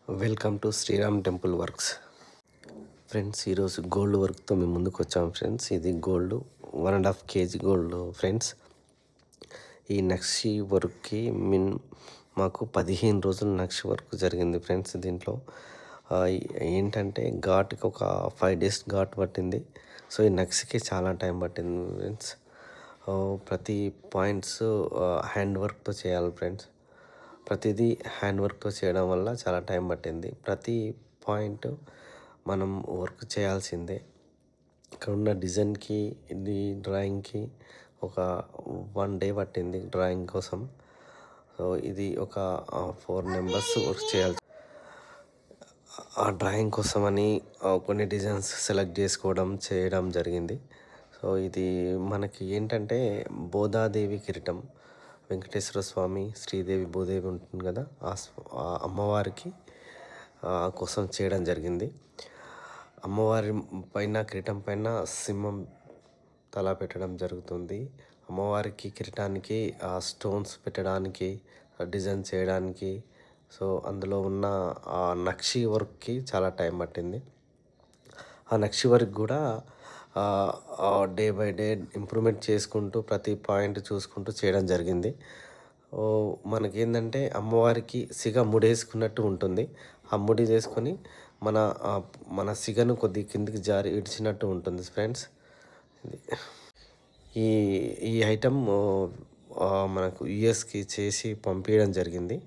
Welcome to Shriram temple works. Friends, ఈరోజు gold వర్క్తో మేము ముందుకు వచ్చాము ఫ్రెండ్స్. ఇది గోల్డ్ 1.5 kg గోల్డ్ ఫ్రెండ్స్. ఈ నక్షి వర్క్కి మాకు 15 రోజులు నక్షి వర్క్ జరిగింది ఫ్రెండ్స్. దీంట్లో ఏంటంటే ఘాట్కి ఒక 5 days ఘాట్ పట్టింది. సో ఈ నక్షికి చాలా టైం పట్టింది ఫ్రెండ్స్. ప్రతి పాయింట్స్ హ్యాండ్ వర్క్తో చేయాలి ఫ్రెండ్స్. ప్రతిదీ హ్యాండ్ వర్క్తో చేయడం వల్ల చాలా టైం పట్టింది. ప్రతి పాయింట్ మనం వర్క్ చేయాల్సిందే. ఇక్కడ ఉన్న డిజైన్కి ఇది డ్రాయింగ్కి ఒక 1 day పట్టింది డ్రాయింగ్ కోసం. సో ఇది ఒక 4 members వర్క్ చేయాలి. ఆ డ్రాయింగ్ కోసమని కొన్ని డిజైన్స్ సెలెక్ట్ చేయడం జరిగింది. సో ఇది మనకి ఏంటంటే బోధాదేవి కిరీటం, వెంకటేశ్వర స్వామి, శ్రీదేవి, భూదేవి ఉంటుంది కదా, ఆ అమ్మవారికి కోసం చేయడం జరిగింది. అమ్మవారి పైన కిరీటం పైన సింహం తల పెట్టడం జరుగుతుంది. అమ్మవారికి కిరీటానికి స్టోన్స్ పెట్టడానికి, డిజైన్ చేయడానికి, సో అందులో ఉన్న ఆ నక్షి వర్క్కి చాలా టైం పట్టింది. ఆ నక్షి వర్క్ కూడా డే బై డే ఇంప్రూవ్మెంట్ చేసుకుంటూ ప్రతి పాయింట్ చూసుకుంటూ చేయడం జరిగింది. మనకేంటంటే అమ్మవారికి సిగ ముడేసుకున్నట్టు ఉంటుంది. ఆ ముడి వేసుకొని మన సిగను కొద్ది కిందికి జారి ఇడిచినట్టు ఉంటుంది ఫ్రెండ్స్. ఈ ఐటమ్ మనకు యుఎస్కి చేసి పంపించడం జరిగింది.